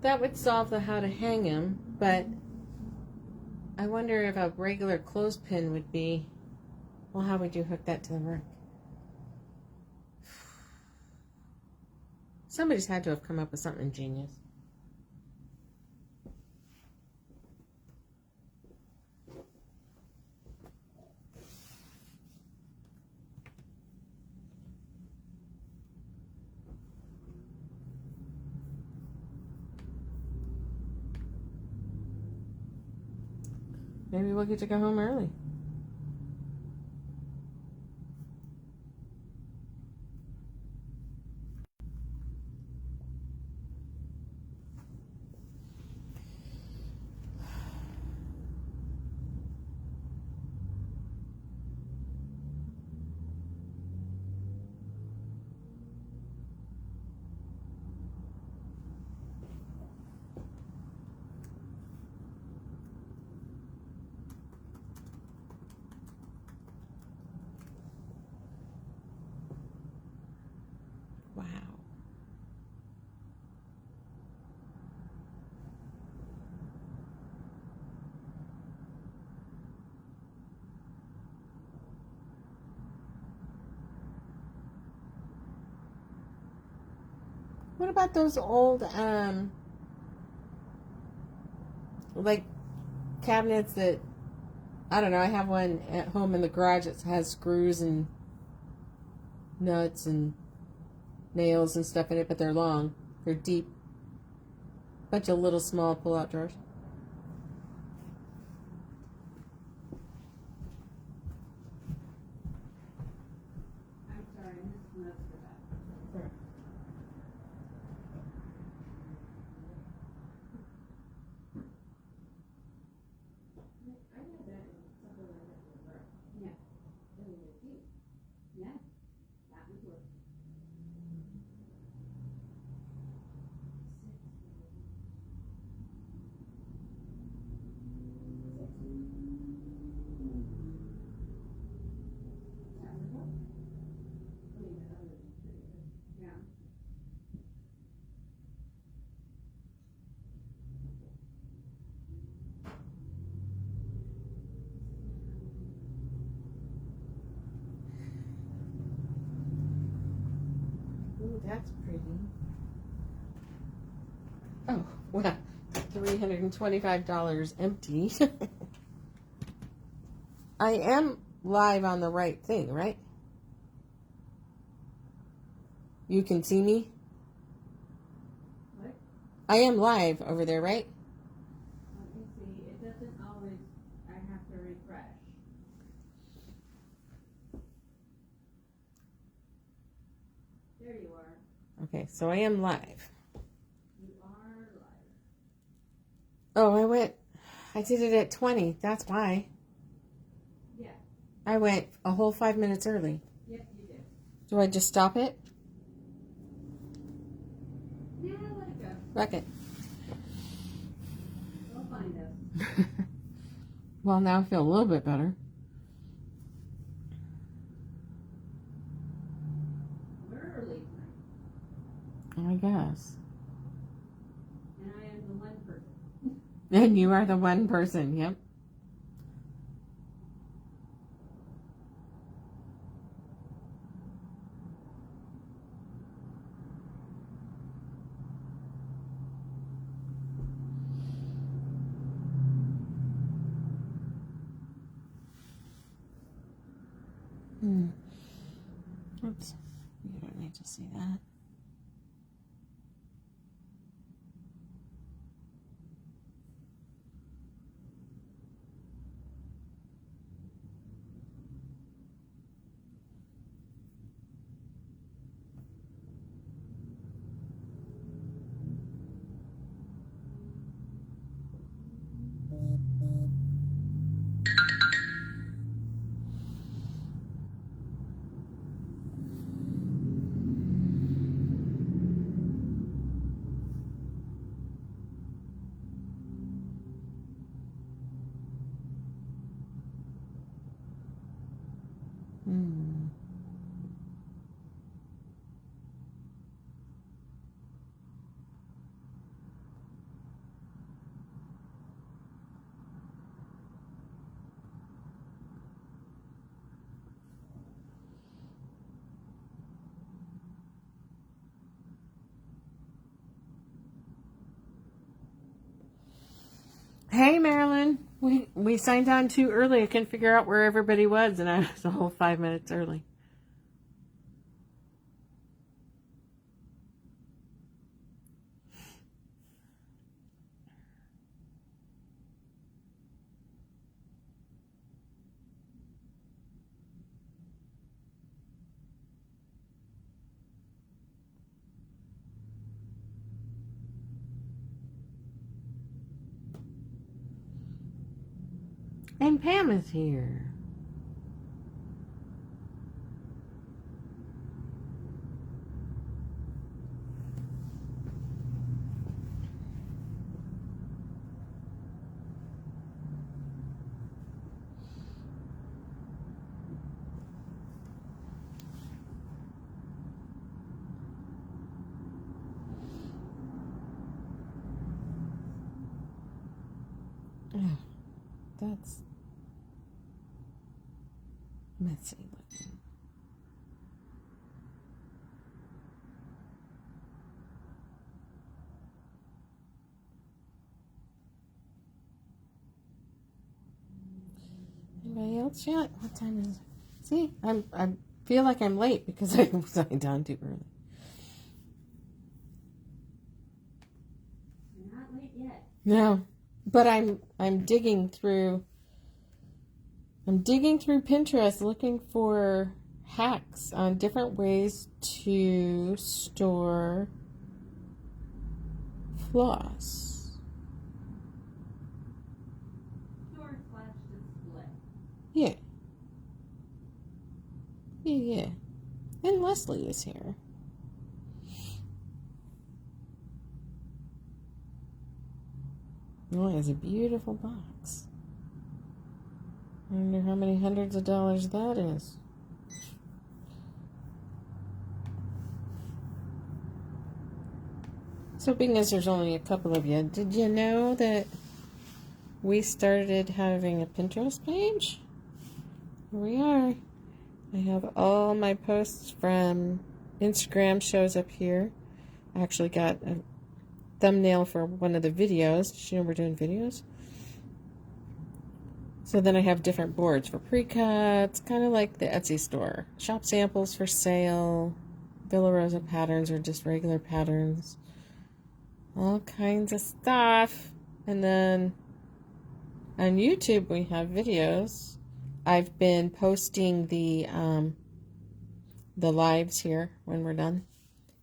that would solve the how to hang them, but I wonder if a regular clothespin would be, well, how would you hook that to the rack? Somebody's had to have come up with something ingenious. Maybe we'll get to go home early. Wow. What about those old, like cabinets that, I don't know, I have one at home in the garage that has screws and nuts and nails and stuff in it, but they're long. They're deep. Bunch of little small pull-out drawers. I'm sorry, I missed most of that. Sure. I know that something like that would work. Yeah. That would work too. Yeah, that would work. That would work. I mean, the other is pretty good. Yeah. Ooh, that's pretty. Oh, well, $325 empty. I am live on the right thing, right? You can see me? What? I am live over there, right? Let me see, it doesn't always, I have to refresh. There you are. Okay, so I am live. You are live. Oh, I did it at 20. That's why. Yeah, I went a whole 5 minutes early. yep, you did. Do I just stop it? Yeah, let it go. Wreck it. They'll find us. Well, now I feel a little bit better. We're early tonight. I guess. And I am the one person. And you are the one person, yep. Oops. You don't need to see that. We signed on too early. I couldn't figure out where everybody was, and I was a whole 5 minutes early. And Pam is here. Oh, that's messy looking. Anybody else yet? What time is it? See, I feel like I'm late because I signed on too early. You're not late yet. No, but I'm digging through. I'm digging through Pinterest looking for hacks on different ways to store floss. Store/display. Yeah. Yeah. And Leslie is here. Oh, it's a beautiful box. I wonder how many hundreds of dollars that is. So being as there's only a couple of you, did you know that we started having a Pinterest page? Here we are. I have all my posts from Instagram shows up here. I actually got a thumbnail for one of the videos. Did you know we're doing videos? So then I have different boards for pre-cuts, kind of like the Etsy store. Shop samples for sale, Villa Rosa patterns or just regular patterns. All kinds of stuff. And then on YouTube we have videos. I've been posting the lives here when we're done.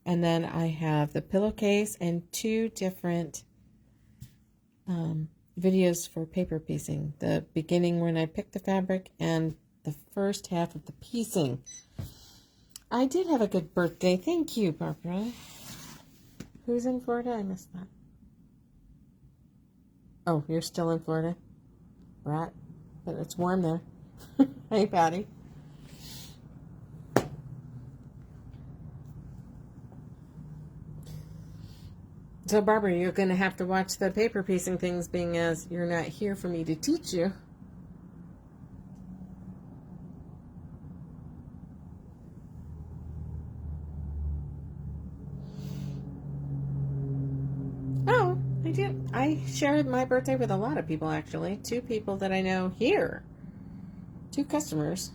And then I have the pillowcase and 2 different videos for paper piecing. The beginning when I picked the fabric and the first half of the piecing. I did have a good birthday. Thank you, Barbara. Who's in Florida? I missed that. Oh, you're still in Florida? Right. But it's warm there. Hey, Patty. So, Barbara, you're going to have to watch the paper piecing things, being as you're not here for me to teach you. Oh, I do. I shared my birthday with a lot of people, actually. 2 people that I know here. 2 customers.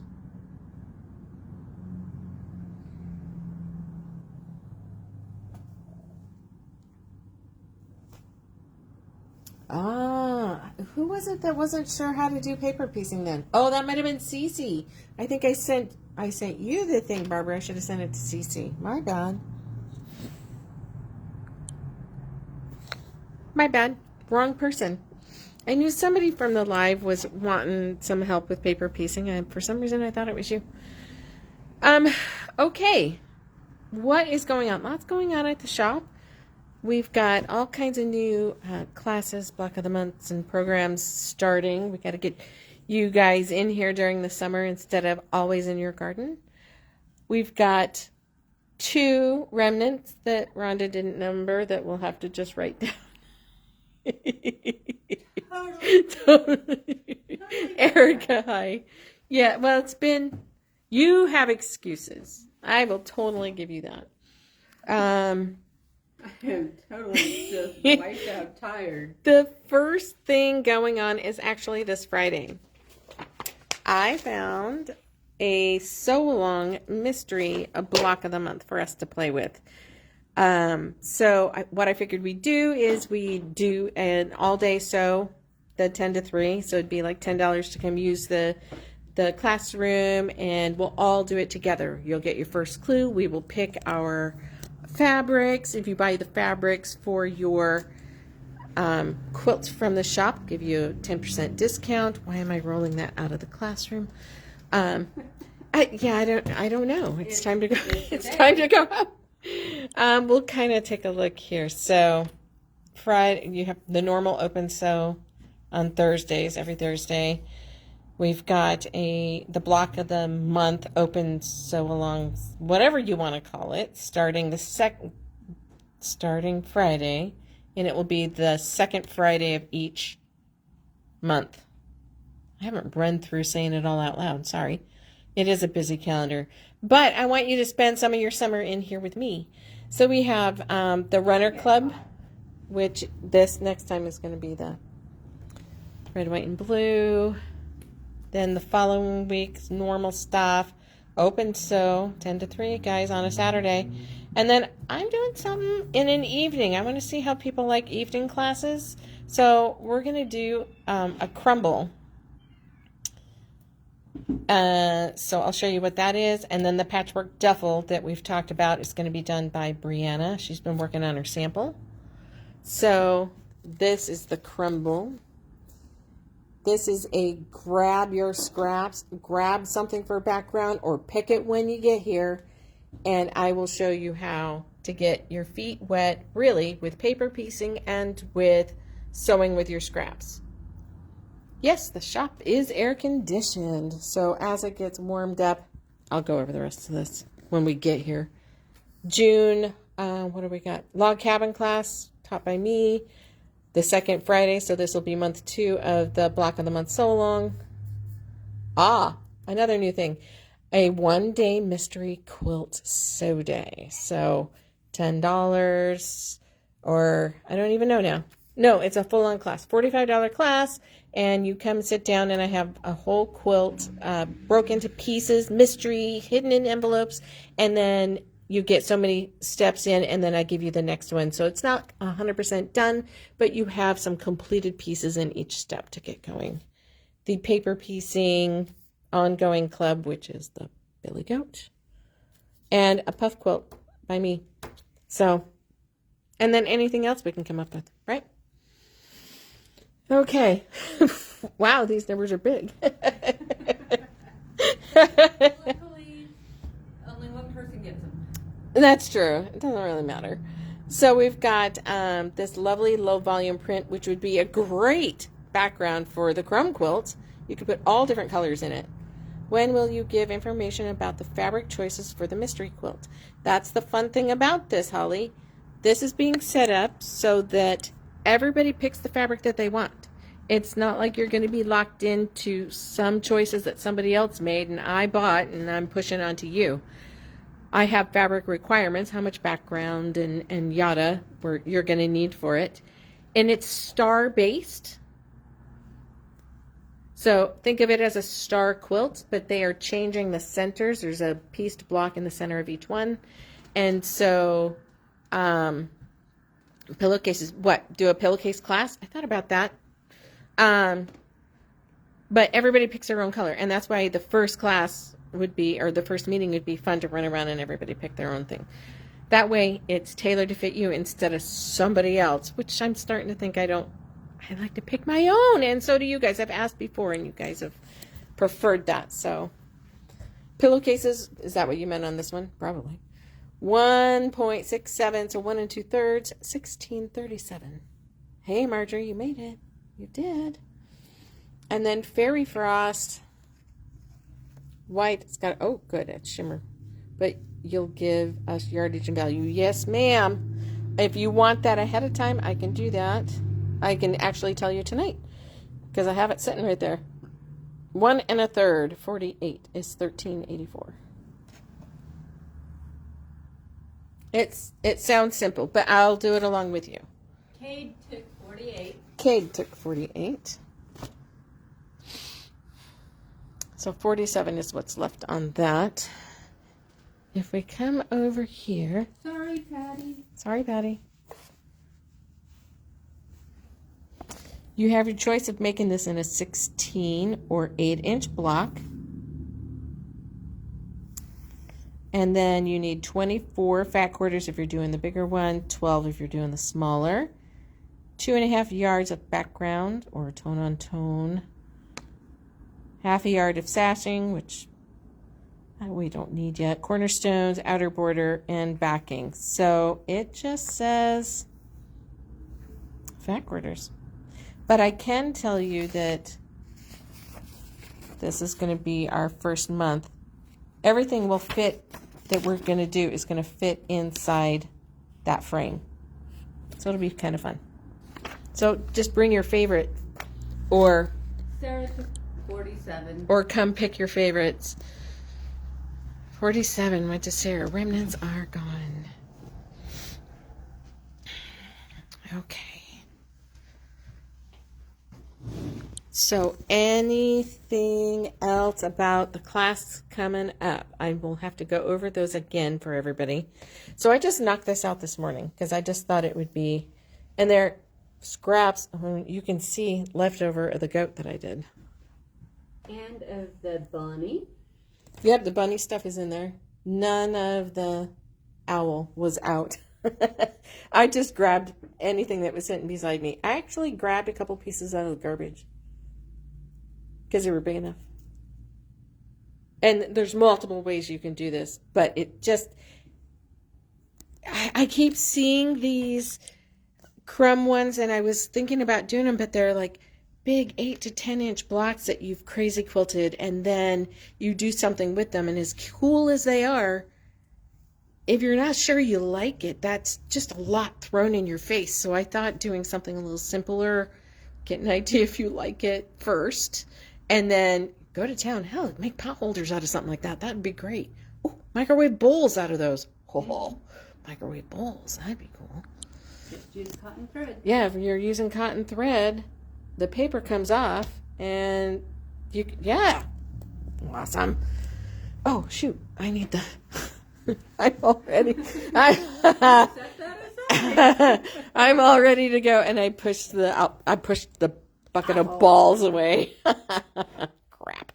Ah, who was it that wasn't sure how to do paper piecing then? Oh, that might have been Cece. I think I sent you the thing, Barbara. I should have sent it to Cece. My bad. My bad. Wrong person. I knew somebody from the live was wanting some help with paper piecing, and for some reason I thought it was you. Okay. What is going on? Lots going on at the shop. We've got all kinds of new classes, Block of the Months, and programs starting. We got to get you guys in here during the summer instead of always in your garden. We've got 2 remnants that Rhonda didn't number that we'll have to just write down. Totally. Erica, hi. Yeah, well, it's been, you have excuses. I will totally give you that. I am totally just wiped out, tired. The first thing going on is actually this Friday. I found a Sew Along mystery, a block of the month for us to play with. What I figured we'd do is we do an all-day sew, the 10 to 3. So it'd be like $10 to come use the classroom, and we'll all do it together. You'll get your first clue. We will pick our fabrics. If you buy the fabrics for your quilts from the shop, give you a 10% discount. Why am I rolling that out of the classroom? I don't know. It's time to go. It's time to go up. We'll kind of take a look here. So Friday, you have the normal open sew on Thursdays, every Thursday. We've got the block of the month open sew along, whatever you want to call it, starting Friday, and it will be the second Friday of each month. I haven't run through saying it all out loud. Sorry. It is a busy calendar. But I want you to spend some of your summer in here with me. So we have the Runner Club, which this next time is going to be the red, white, and blue. Then the following week's normal stuff, open sew, 10 to 3, guys, on a Saturday. And then I'm doing something in an evening. I want to see how people like evening classes. So we're going to do a crumble. So I'll show you what that is. And then the patchwork duffel that we've talked about is going to be done by Brianna. She's been working on her sample. So this is the crumble. This is a grab your scraps, grab something for a background, or pick it when you get here. And I will show you how to get your feet wet, really, with paper piecing and with sewing with your scraps. Yes, the shop is air conditioned. So as it gets warmed up, I'll go over the rest of this when we get here. June, what do we got? Log cabin class taught by me. The second Friday, so this will be month 2 of the block of the month sew along. Another new thing. A 1-day mystery quilt sew day. So $10 or I don't even know now. No, it's a full-on class. $45 class, and you come sit down, and I have a whole quilt broke into pieces, mystery, hidden in envelopes, and then you get so many steps in, and then I give you the next one. So it's not 100% done, but you have some completed pieces in each step to get going. The paper piecing ongoing club, which is the Billy Goat, and a puff quilt by me. So, and then anything else we can come up with, right? Okay. Wow, these numbers are big. Luckily, only one person gets them. That's true. It doesn't really matter. So we've got this lovely low volume print, which would be a great background for the crumb quilt. You could put all different colors in it. When will you give information about the fabric choices for the mystery quilt? That's the fun thing about this, Holly. This is being set up so that everybody picks the fabric that they want. It's not like you're going to be locked into some choices that somebody else made and I bought and I'm pushing onto you. I have fabric requirements, how much background and yada you're going to need for it. And it's star based. So think of it as a star quilt, but they are changing the centers. There's a pieced block in the center of each one. And so pillowcases, do a pillowcase class? I thought about that. But everybody picks their own color. And that's why the first class would be, or the first meeting would be fun to run around and everybody pick their own thing. That way it's tailored to fit you instead of somebody else, which I'm starting to think I like to pick my own. And so do you guys. I've asked before and you guys have preferred that. So pillowcases, is that what you meant on this one? Probably. 1.67, so 1 2/3, 1637. Hey, Marjorie, you made it. You did. And then Fairy Frost, white. It's got, oh, good, it's shimmer. But you'll give us yardage and value. Yes, ma'am. If you want that ahead of time, I can do that. I can actually tell you tonight because I have it sitting right there. 1 1/3, 48 is 1384. It sounds simple, but I'll do it along with you. Cade took 48. Cade took 48. So 47 is what's left on that. If we come over here. Sorry, Patty. Sorry, Patty. You have your choice of making this in a 16 or 8-inch block. And then you need 24 fat quarters if you're doing the bigger one, 12 if you're doing the smaller. 2.5 yards of background or tone on tone. Half a yard of sashing, which we don't need yet. Cornerstones, outer border, and backing. So it just says fat quarters. But I can tell you that this is going to be our first month. Everything will fit that we're going to do is going to fit inside that frame. So it'll be kind of fun. So just bring your favorite or Sarah took 47. Or come pick your favorites. 47 went to Sarah. Remnants are gone. Okay. So anything else about the class coming up? I will have to go over those again for everybody. So I just knocked this out this morning because I just thought it would be, and they're scraps, you can see leftover of the goat that I did. And of the bunny. Yep, the bunny stuff is in there. None of the owl was out. I just grabbed anything that was sitting beside me. I actually grabbed a couple pieces out of the garbage because they were big enough. And there's multiple ways you can do this, but it just, I keep seeing these crumb ones, and I was thinking about doing them, but they're like big 8 to 10 inch blocks that you've crazy quilted, and then you do something with them. And as cool as they are, if you're not sure you like it, that's just a lot thrown in your face. So I thought doing something a little simpler, get an idea if you like it first, and then go to town. Hell, make pot holders out of something like that. That'd be great. Oh, microwave bowls out of those. Oh, microwave bowls. That'd be cool. Just use cotton thread. Yeah, if you're using cotton thread, the paper comes off, and you, yeah, awesome. Oh, shoot, I need the, I'm all ready to go, and I pushed the bucket of balls away. Crap.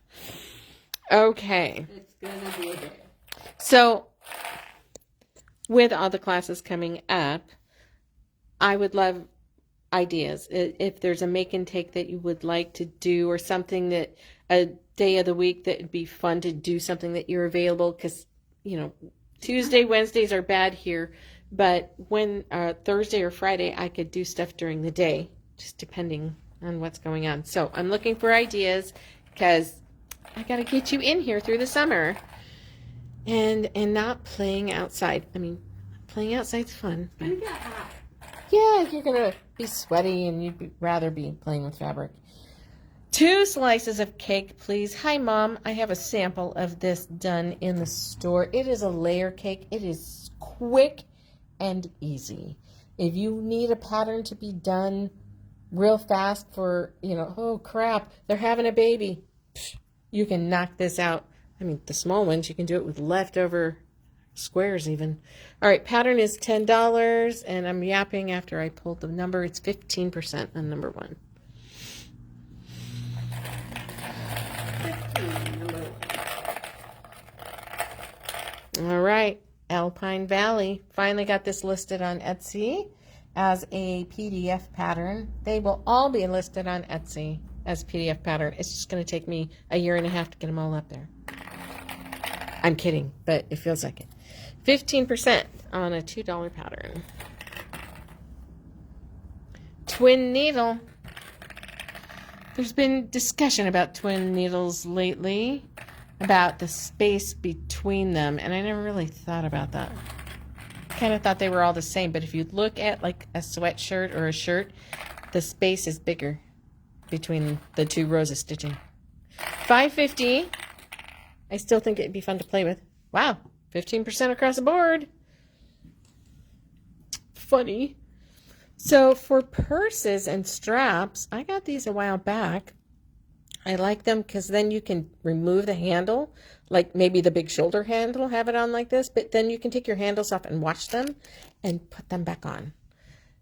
Okay. It's gonna be a day. So, with all the classes coming up, I would love ideas. If there's a make and take that you would like to do, or something that a day of the week that would be fun to do, something that you're available, because, you know, Tuesday, Wednesdays are bad here, but when Thursday or Friday, I could do stuff during the day, just depending on what's going on. So I'm looking for ideas because I got to get you in here through the summer and not playing outside. I mean, playing outside's fun, but yeah, you're going to be sweaty and you'd rather be playing with fabric. 2 slices of cake, please. Hi, Mom. I have a sample of this done in the store. It is a layer cake. It is quick and easy. If you need a pattern to be done real fast for, you know, oh, crap, they're having a baby, you can knock this out. I mean, the small ones, you can do it with leftover squares even. All right, pattern is $10, and I'm yapping after I pulled the number. It's 15% on number 1. All right, Alpine Valley. Finally got this listed on Etsy as a PDF pattern. They will all be listed on Etsy as PDF pattern. It's just going to take me a year and a half to get them all up there. I'm kidding, but it feels like it. 15% on a $2 pattern. Twin needle. There's been discussion about twin needles lately, about the space between them, and I never really thought about that. Kind of thought they were all the same, but if you look at like a sweatshirt or a shirt, the space is bigger between the 2 rows of stitching. $5.50. I still think it'd be fun to play with. Wow, 15% across the board. funny. So for purses and straps, I got these a while back. I like them because then you can remove the handle, like maybe the big shoulder handle, have it on like this, but then you can take your handles off and wash them and put them back on.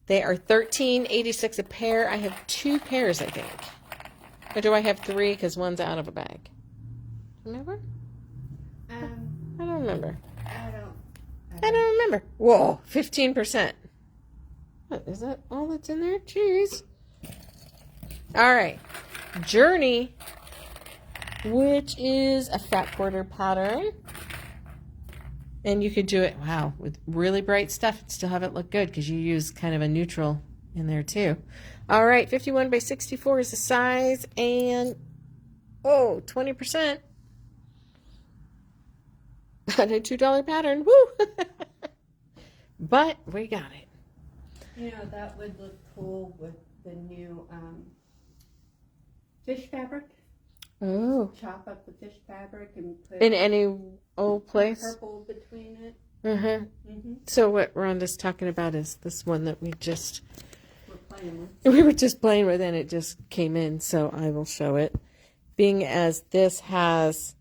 They are $13.86 a pair. I have 2 pairs, I think. Or do I have 3 because one's out of a bag? Remember? I don't remember. I don't remember. Whoa, 15%. What, is that all that's in there? Jeez. All right. Journey, which is a fat quarter pattern. And you could do it, wow, with really bright stuff and still have it look good because you use kind of a neutral in there too. All right, 51 by 64 is the size, and, oh, 20%. On a $2 pattern, woo! But we got it. You know, that would look cool with the new fish fabric. Oh. Chop up the fish fabric and put in any old place. Purple between it. So what Rhonda's talking about is this one that we just playing with. We were just playing with, and it just came in. So I will show it. Being as this has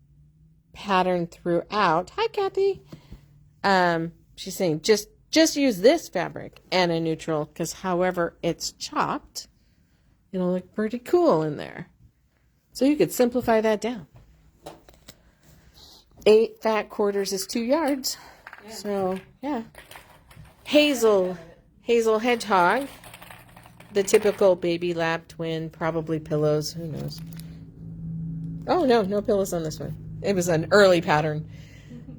pattern throughout. Hi, Kathy. She's saying just use this fabric and a neutral because however it's chopped, it'll look pretty cool in there. So you could simplify that down. 8 fat quarters is 2 yards. Yeah. So, yeah. Hazel hedgehog. The typical baby lap twin, probably pillows. Who knows? Oh, no pillows on this one. It was an early pattern.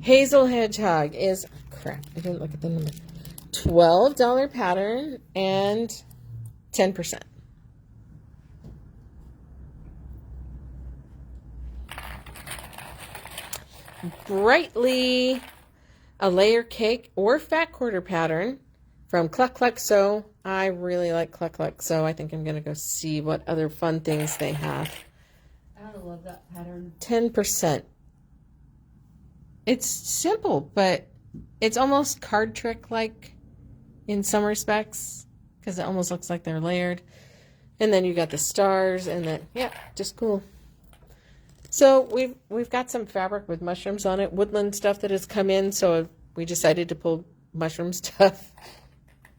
Hazel hedgehog is, crap, I didn't look at the number. $12 pattern and 10%. Brightly, a layer cake or fat quarter pattern from Cluck Cluck Sew. I really like Cluck Cluck Sew. I think I'm going to go see what other fun things they have. I love that pattern. 10%. It's simple, but it's almost card trick like in some respects because it almost looks like they're layered. And then you got the stars and then, yeah, just cool. So we've got some fabric with mushrooms on it, woodland stuff that has come in, so we decided to pull mushroom stuff.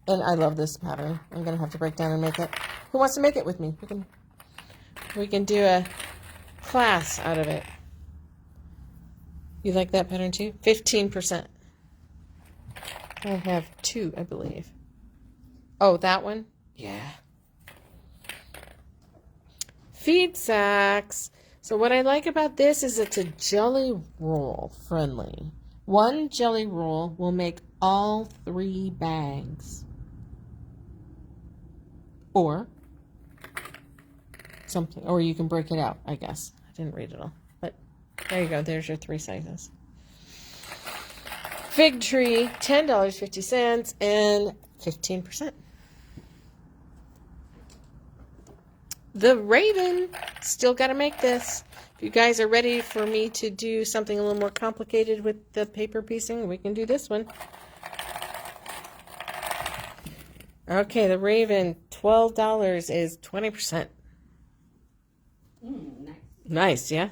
And I love this pattern. I'm going to have to break down and make it. Who wants to make it with me? We can do a class out of it. You like that pattern too? 15%. I have 2, I believe. Oh, that one? Yeah. Feed sacks. So what I like about this is it's a jelly roll friendly. 1 jelly roll will make all 3 bags. Or something. Or you can break it out, I guess. I didn't read it all. But there you go. There's your 3 sizes. Fig tree, $10.50 and 15%. The Raven, still got to make this. If you guys are ready for me to do something a little more complicated with the paper piecing, we can do this one. Okay, the Raven, $12 is 20%. Nice. Nice, yeah?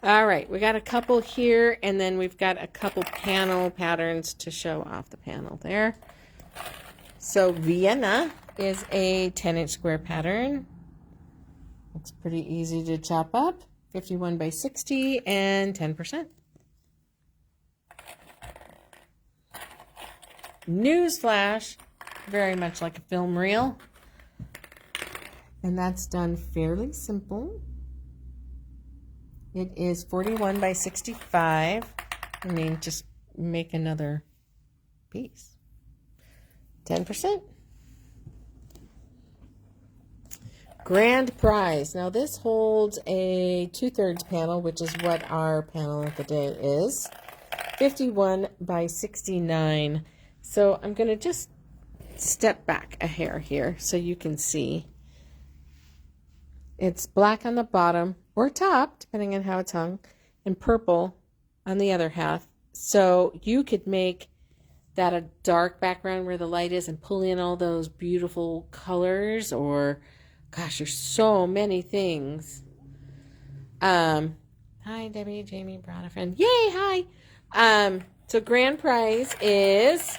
All right, we got a couple here, and then we've got a couple panel patterns to show off the panel there. So Vienna is a 10-inch square pattern. It's pretty easy to chop up. 51 by 60 and 10%. Newsflash, very much like a film reel. And that's done fairly simple. It is 41 by 65. I mean, just make another piece. 10%. Grand prize. Now this holds a 2/3 panel, which is what our panel of the day is. 51 by 69. So I'm going to just step back a hair here so you can see. It's black on the bottom or top, depending on how it's hung, and purple on the other half. So you could make that a dark background where the light is and pull in all those beautiful colors, or gosh, there's so many things. Hi Debbie, Jamie brought a friend. Yay, hi. So grand prize is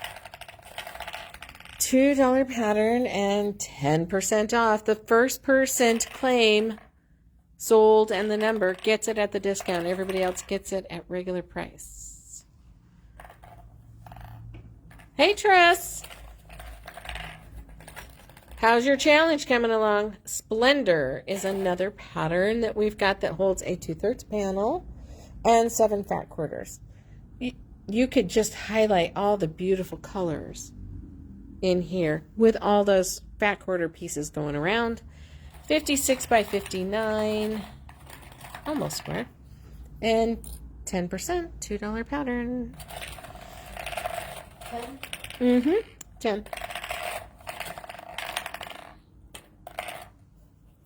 $2 pattern and 10% off. The first person to claim sold and the number gets it at the discount. Everybody else gets it at regular price. Hey Tress, how's your challenge coming along? Splendor is another pattern that we've got that holds a 2/3 panel and 7 fat quarters. You could just highlight all the beautiful colors in here with all those fat quarter pieces going around. 56 by 59, almost square, and 10%, $2 pattern. 10? 10.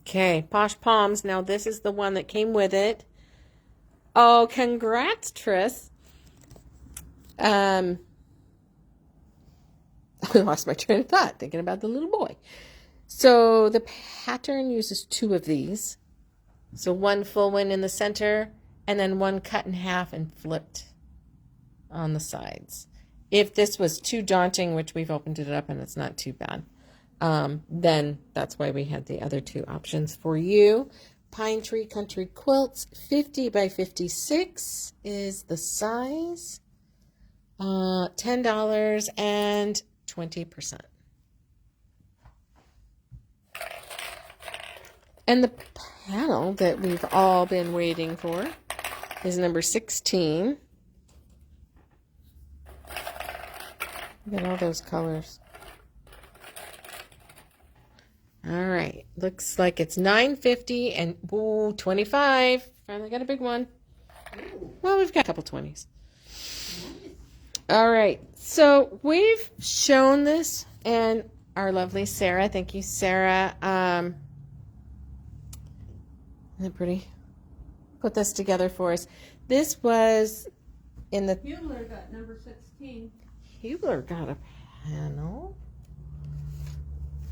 Okay, Posh Palms. Now this is the one that came with it. Oh, congrats, Tris. I lost my train of thought thinking about the little boy. So the pattern uses 2 of these. So one full one in the center and then one cut in half and flipped on the sides. If this was too daunting, which we've opened it up and it's not too bad, then that's why we had the other 2 options for you. Pine Tree Country Quilts, 50 by 56 is the size. $10 and 20%. And the panel that we've all been waiting for is number 16. Look at all those colors. All right, looks like it's $9.50 and ooh, 25. Finally got a big one. Well, we've got a couple 20s. All right, so we've shown this, and our lovely Sarah, thank you, Sarah. Isn't it pretty? Put this together for us. This was in the... Hubler got number 16. Hubler got a panel.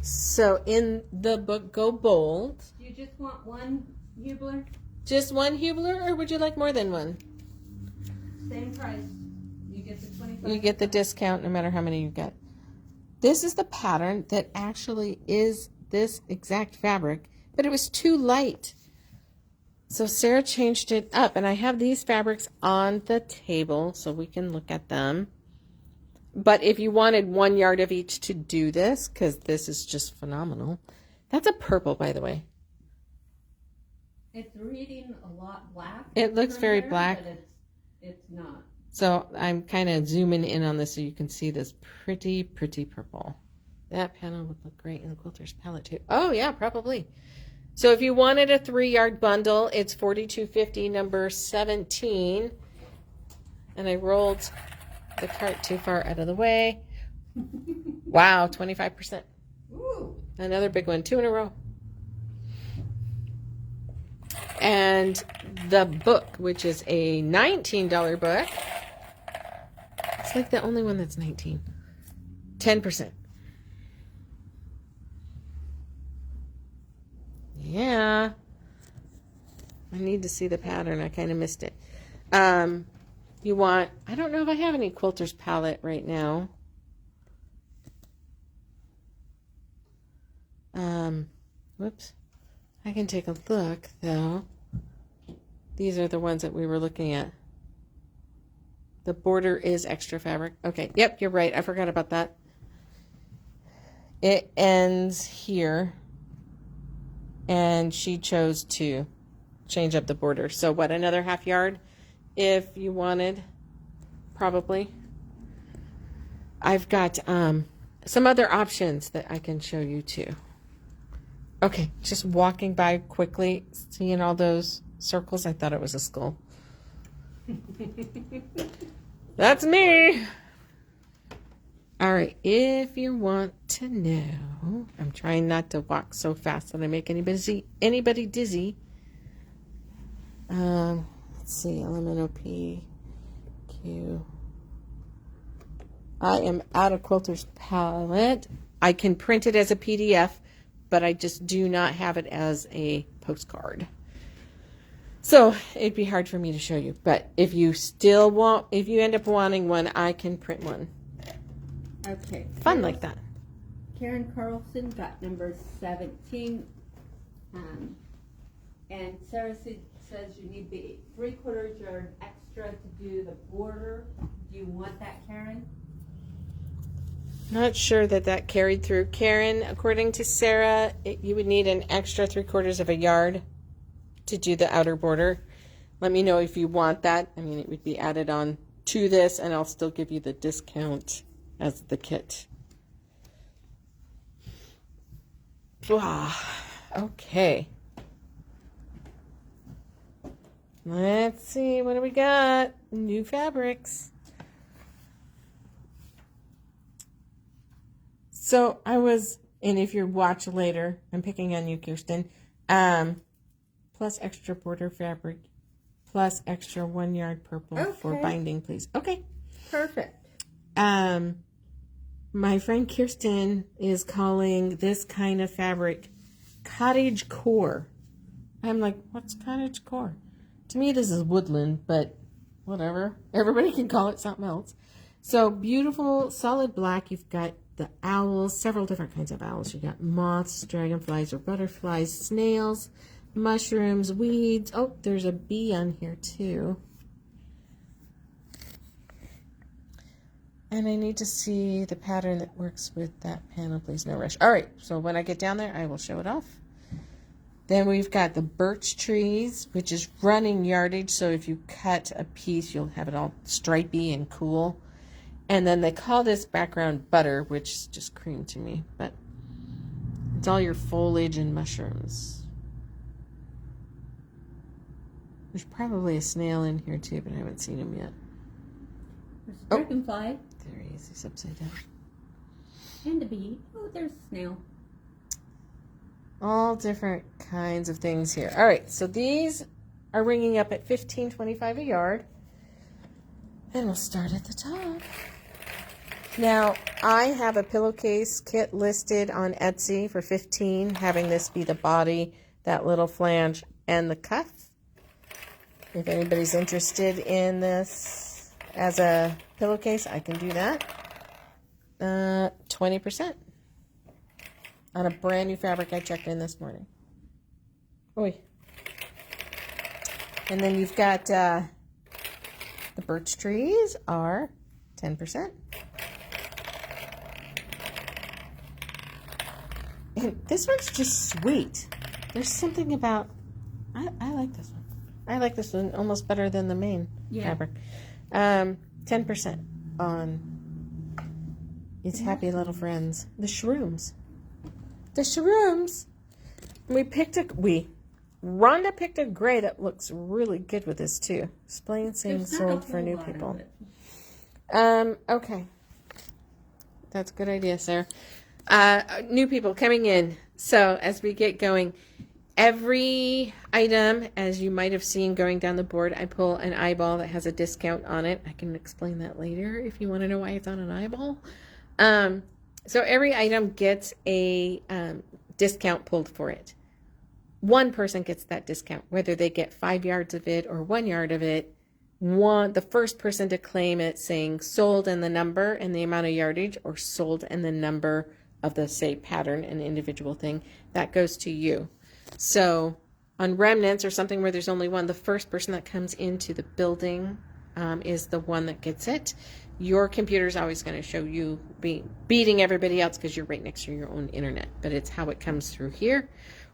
So in the book, Go Bold. Do you just want one Hubler? Just one Hubler, or would you like more than one? Same price. You get the 25. You get the discount no matter how many you get. This is the pattern that actually is this exact fabric, but it was too light. So Sarah changed it up, and I have these fabrics on the table so we can look at them. But if you wanted 1 yard of each to do this, because this is just phenomenal. That's a purple, by the way. It's reading a lot black. It looks very there, black. But it's not. So I'm kind of zooming in on this so you can see this pretty, pretty purple. That panel would look great in the quilter's palette too. Oh yeah, probably. So if you wanted a 3 yard bundle, it's $42.50, number 17. And I rolled the cart too far out of the way. Wow, 25%. Ooh. Another big one, 2 in a row. And the book, which is a $19 book. It's like the only one that's 19. 10%. Yeah. I need to see the pattern. I kind of missed it. You want, I don't know if I have any quilter's palette right now. Whoops. I can take a look though. These are the ones that we were looking at. The border is extra fabric. Okay, yep, you're right. I forgot about that. It ends here. And she chose to change up the border. So what, another half yard if you wanted, probably. I've got some other options that I can show you too. Okay, just walking by quickly, seeing all those circles. I thought it was a skull. That's me. All right, if you want to know, I'm trying not to walk so fast that I make anybody dizzy. Let's see, LMNOP, Q. I am out of Quilter's palette. I can print it as a PDF, but I just do not have it as a postcard. So it'd be hard for me to show you. But if you end up wanting one, I can print one. Okay. Fun like that. Karen Carlson got number 17. And Sarah says you need the 3/4 yard extra to do the border. Do you want that, Karen? Not sure that carried through. Karen, according to Sarah, you would need an extra 3/4 of a yard to do the outer border. Let me know if you want that. I mean, it would be added on to this, and I'll still give you the discount as the kit. Wow. Okay. Let's see, what do we got? New fabrics. So I was, and if you watch later, I'm picking on you, Kirsten, plus extra border fabric, plus extra 1 yard purple for binding, please. Okay. Perfect. My friend Kirsten is calling this kind of fabric cottage core. I'm like, what's cottage core? To me, this is woodland, but whatever. Everybody can call it something else. So beautiful, solid black. You've got the owls, several different kinds of owls. You got moths, dragonflies or butterflies, snails, mushrooms, weeds. Oh, there's a bee on here too. And I need to see the pattern that works with that panel, please. No rush. All right, so when I get down there, I will show it off. Then we've got the birch trees, which is running yardage. So if you cut a piece, you'll have it all stripy and cool. And then they call this background butter, which is just cream to me. But it's all your foliage and mushrooms. There's probably a snail in here too, but I haven't seen him yet. There's a dragonfly. There he is. He's upside down. And a bee. Oh, there's a snail. All different kinds of things here. All right, so these are ringing up at $15.25 a yard. And we'll start at the top. Now, I have a pillowcase kit listed on Etsy for $15, having this be the body, that little flange, and the cuff. If anybody's interested in this as a pillowcase, I can do that. 20% on a brand new fabric I checked in this morning. Oi. And then you've got the birch trees are 10%. And this one's just sweet. There's something about, I like this one. I like this one almost better than the main fabric. 10% on its happy little friends. The shrooms. The shrooms. Rhonda picked a gray that looks really good with this too. Explain saying sold for new people. Okay. That's a good idea, Sarah. New people coming in. So as we get going, every item, as you might have seen going down the board, I pull an eyeball that has a discount on it. I can explain that later if you want to know why it's on an eyeball. So every item gets a discount pulled for it. One person gets that discount, whether they get 5 yards of it or 1 yard of it. The first person to claim it saying sold and the number and the amount of yardage, or sold and the number of the, say, pattern and individual thing, that goes to you. So on remnants or something where there's only one, the first person that comes into the building is the one that gets it. Your computer is always going to show you beating everybody else because you're right next to your own internet, but it's how it comes through here.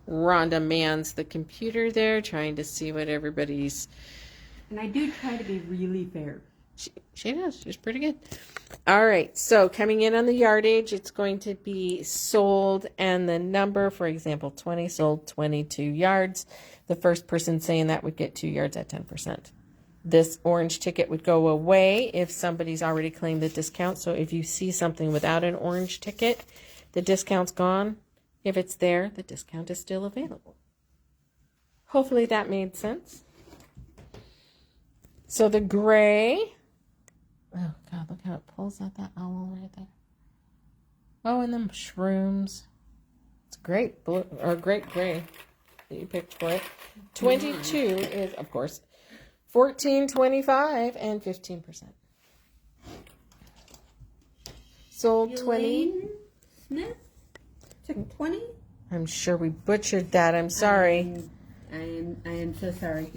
Rhonda mans the computer there, trying to see what everybody's... And I do try to be really fair. She does. She's pretty good. All right. So coming in on the yardage, it's going to be sold and the number, for example, 20 sold 22 yards. The first person saying that would get 2 yards at 10%. This orange ticket would go away if somebody's already claimed the discount. So if you see something without an orange ticket, the discount's gone. If it's there, the discount is still available. Hopefully that made sense. So the gray Oh, God, look how it pulls out that owl right there. Oh, and then shrooms. It's great blue, or great gray that you picked for it. 22 is, of course, 14, 25, and 15%. Sold 20. Smith took 20. I'm sure we butchered that. I'm sorry. I am so sorry.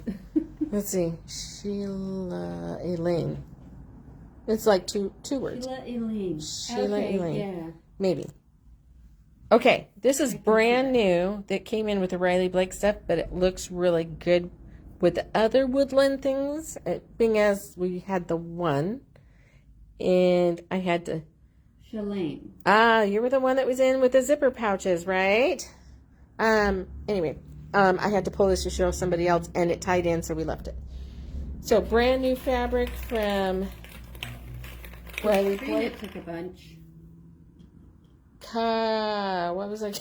Let's see. Sheila Elaine. It's like two words. Sheila Elaine. Sheila Elaine. Yeah. Maybe. Okay, this is brand new that came in with the Riley Blake stuff, but it looks really good with the other woodland things. Being as we had the one, and I had to. Shalane. You were the one that was in with the zipper pouches, right? Anyway, I had to pull this to show somebody else, and it tied in, so we left it. So brand new fabric from Riley Blake. Took a bunch. What was I?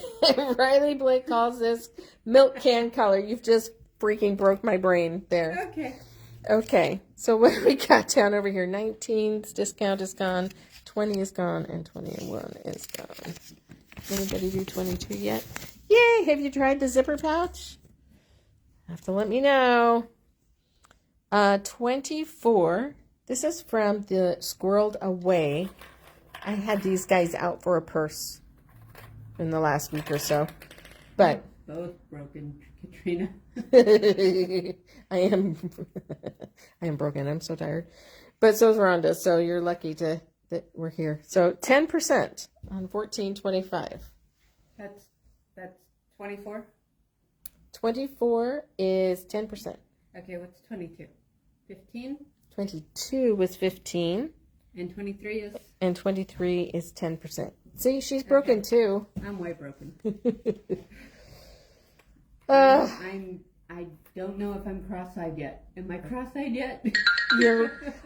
Riley Blake calls this milk can color. You've just freaking broke my brain there. Okay. Okay, so what do we got down over here? 19's discount is gone, 20 is gone, and 21 is gone. Anybody do 22 yet? Yay! Have you tried the zipper pouch? Have to let me know. 24. This is from the Squirreled Away. I had these guys out for a purse in the last week or so, but both broken, Katrina. I am broken. I'm so tired, but so is Rhonda. So you're lucky that we're here. So 10% on 14.25. That's 24. 24 is 10%. Okay, what's 22? 15. 22 was 15. And 23 is? And 23 is 10%. See, she's broken too. I'm way broken. I don't know if I'm cross-eyed yet. Am I cross-eyed yet?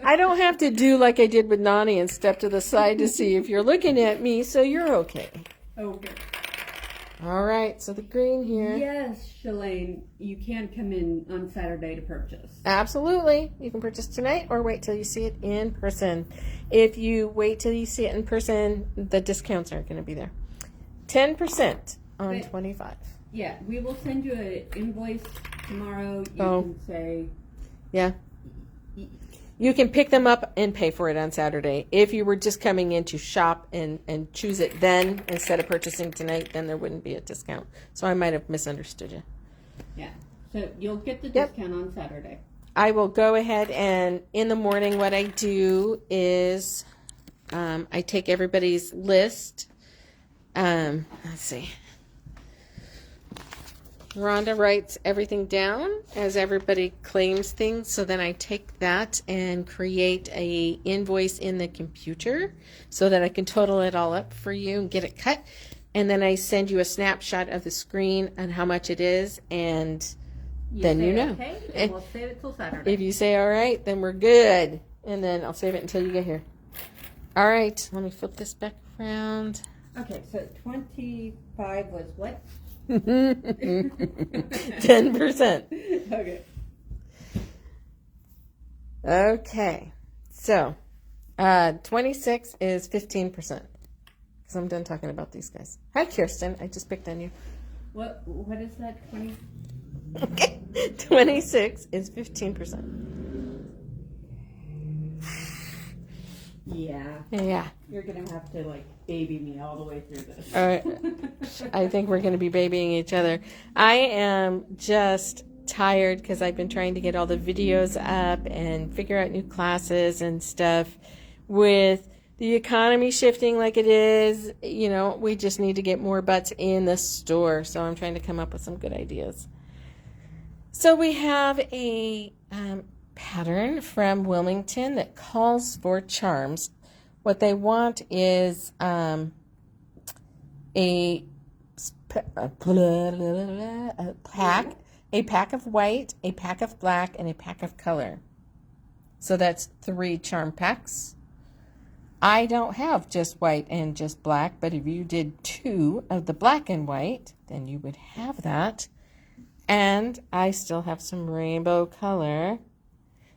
I don't have to do like I did with Nani and step to the side to see if you're looking at me, so you're okay. Okay. All right, so the green here. Yes, Shalane, you can come in on Saturday to purchase. Absolutely. You can purchase tonight or wait till you see it in person. If you wait till you see it in person, the discounts aren't going to be there. 10% on 25. Yeah, we will send you an invoice tomorrow. You can say... Yeah. You can pick them up and pay for it on Saturday. If you were just coming in to shop and choose it then instead of purchasing tonight, then there wouldn't be a discount. So I might have misunderstood you. Yeah. So you'll get the discount on Saturday. I will go ahead and in the morning what I do is I take everybody's list. Let's see. Rhonda writes everything down as everybody claims things, so then I take that and create a invoice in the computer so that I can total it all up for you and get it cut, and then I send you a snapshot of the screen and how much it is, and then you know. Okay, and we'll save it till Saturday. If you say all right, then we're good, and then I'll save it until you get here. All right, let me flip this back around. Okay, so 25 was what? 10%. Okay. Okay. So, 26 is 15%. Because I'm done talking about these guys. Hi, Kirsten. I just picked on you. What is that? 20? Okay. 26 is 15%. Yeah. Yeah. You're going to have to, baby me all the way through this. All right. I think we're going to be babying each other. I am just tired because I've been trying to get all the videos up and figure out new classes and stuff. With the economy shifting like it is, we just need to get more butts in the store. So I'm trying to come up with some good ideas. So we have a pattern from Wilmington that calls for charms. What they want is a pack of white, a pack of black, and a pack of color. So that's 3 charm packs. I don't have just white and just black, but if you did 2 of the black and white, then you would have that. And I still have some rainbow color.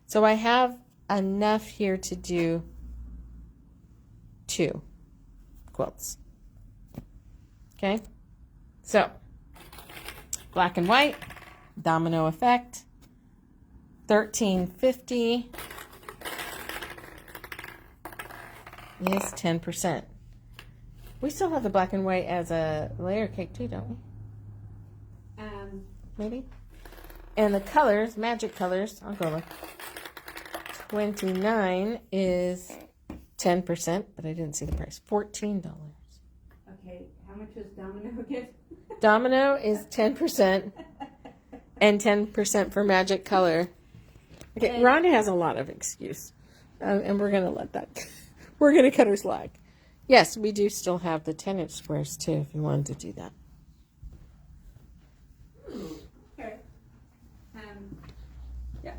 So I have enough here to do 2 quilts. Okay, so black and white, domino effect, $13.50 is 10%. We still have the black and white as a layer cake too, don't we? Maybe. And the colors, magic colors, I'll go with 29 is 10%, but I didn't see the price. $14. Okay, how much was domino again? Domino is 10% and 10% for magic color. Okay, Rhonda has a lot of excuse, and we're going to let that, we're going to cut her slack. Yes, we do still have the 10-inch squares too, if you wanted to do that. Okay. Yeah.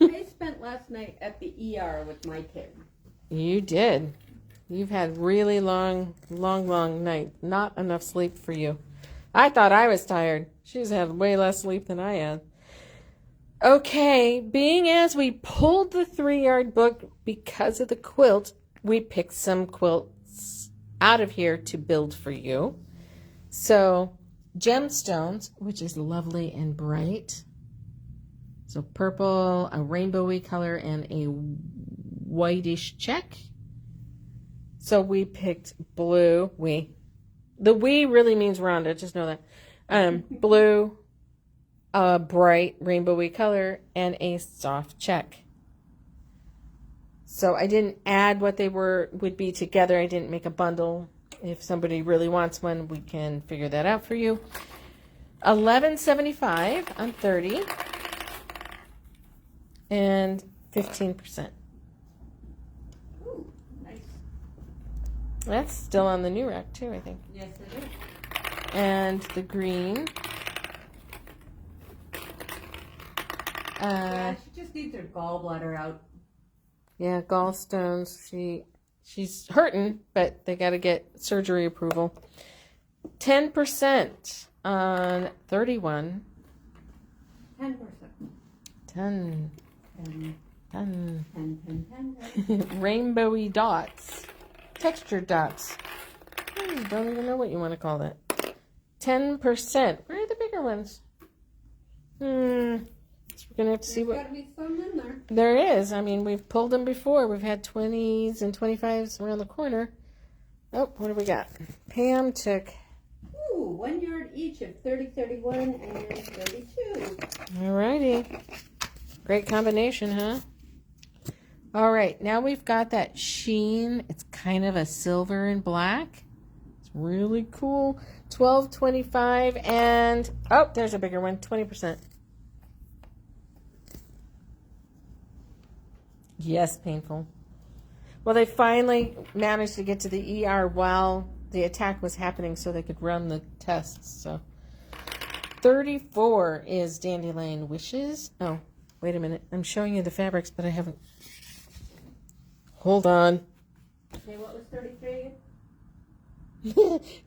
I spent last night at the ER with my kid. You did. You've had really long night. Not enough sleep for you. I thought I was tired. She's had way less sleep than I had. Okay, being as we pulled the 3-yard book because of the quilt, we picked some quilts out of here to build for you. So, gemstones, which is lovely and bright. So purple, a rainbowy color, and a whitish check. So we picked blue. The we really means Rhonda, just know that. Blue, a bright rainbowy color, and a soft check. So I didn't add what they would be together. I didn't make a bundle. If somebody really wants one, we can figure that out for you. $11.75 on 30 and 15%. Ooh, nice. That's still on the new rack too, I think. Yes, it is. And the green. Yeah, she just needs her gallbladder out. Yeah, gallstones. She's hurting, but they got to get surgery approval. 10% on 31. 10%. 10. 10. 10. 10. Rainbowy dots. Textured dots. Don't even know what you want to call that. 10%. Where are the bigger ones? We're going to have to see what... There's got to be some in there. There is. I mean, we've pulled them before. We've had 20s and 25s around the corner. Oh, what do we got? Pam took... Ooh, 1 yard each of 30, 31, and 32. All righty. Great combination, huh? All right. Now we've got that sheen. It's kind of a silver and black. It's really cool. $12.25 and... Oh, there's a bigger one. 20%. Yes, painful. Well, they finally managed to get to the ER while the attack was happening so they could run the tests. So 34 is Dandelion Wishes. Oh, wait a minute. I'm showing you the fabrics, but I haven't. Hold on. Okay, what was 33?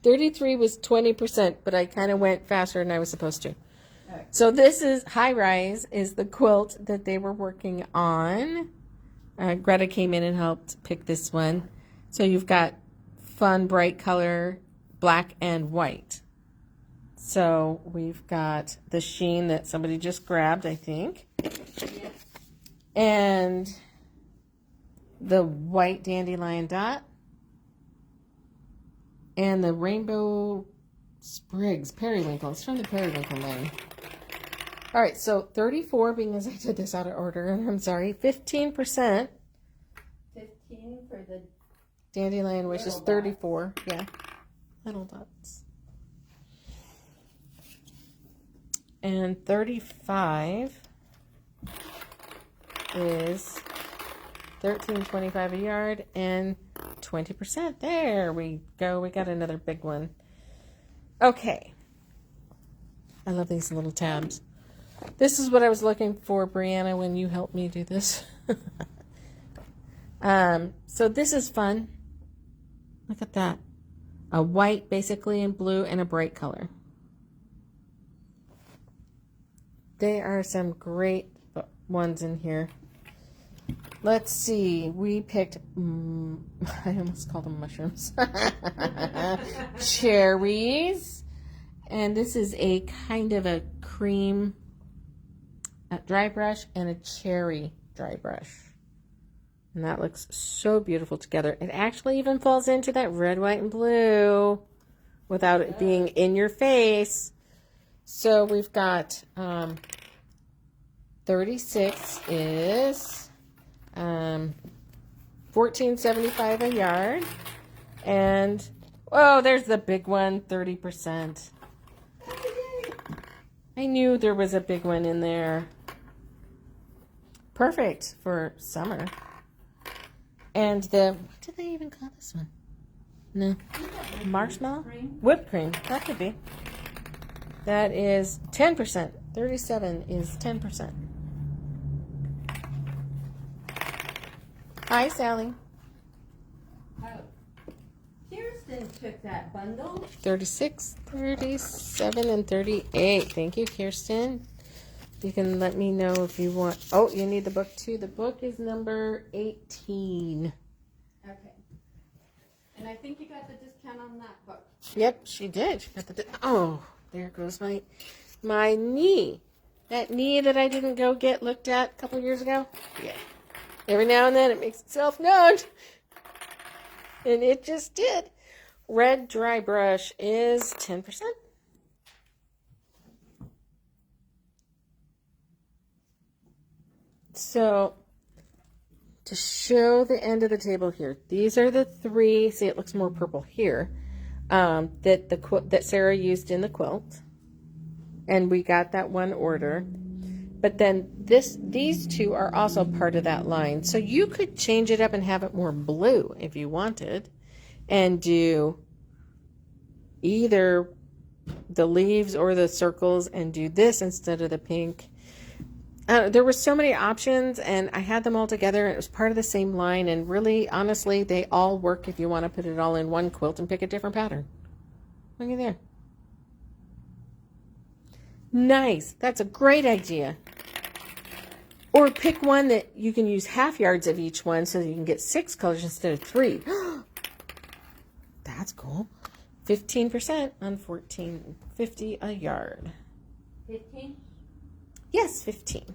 33 was 20%, but I kind of went faster than I was supposed to. Right. So this is High Rise, is the quilt that they were working on. Greta came in and helped pick this one. So you've got fun, bright color, black and white. So we've got the sheen that somebody just grabbed, I think. Yeah. And the white dandelion dot. And the rainbow sprigs, periwinkle. It's from the periwinkle line. All right, so 34, being as I did this out of order, and I'm sorry, 15%. 15 for the Dandelion Wishes, 34. Yeah, little dots. And 35 is $13.25 a yard and 20%. There we go. We got another big one. Okay. I love these little tabs. This is what I was looking for, Brianna, when you helped me do this. So this is fun. Look at that. A white, basically, and blue, and a bright color. There are some great ones in here. Let's see. We picked, I almost called them mushrooms. Cherries. And this is a kind of a cream dry brush and a cherry dry brush. And that looks so beautiful together. It actually even falls into that red, white, and blue without it being in your face. So we've got 36 is $14.75 a yard. And, oh, there's the big one, 30%. I knew there was a big one in there. Perfect for summer. And the, what do they even call this one? No. Marshmallow? Whipped cream. That could be. That is 10%. 37 is 10%. Hi, Sally. Oh. Kirsten took that bundle. 36, 37, and 38. Thank you, Kirsten. You can let me know if you want. Oh, you need the book too. The book is number 18. Okay. And I think you got the discount on that book. Yep, she did. She got the. Oh, there goes my knee. That knee that I didn't go get looked at a couple years ago. Yeah. Every now and then it makes itself known, and it just did. Red dry brush is 10%. So, to show the end of the table here, these are the three. See, it looks more purple here. That Sarah used in the quilt, and we got that one order. But then these two are also part of that line. So you could change it up and have it more blue if you wanted, and do either the leaves or the circles, and do this instead of the pink. There were so many options, and I had them all together, and it was part of the same line, and really, honestly, they all work if you want to put it all in one quilt and pick a different pattern. Look at there. Nice. That's a great idea. Or pick one that you can use half yards of each one so that you can get 6 colors instead of 3. That's cool. 15% on $14.50 a yard. 15? Yes, 15.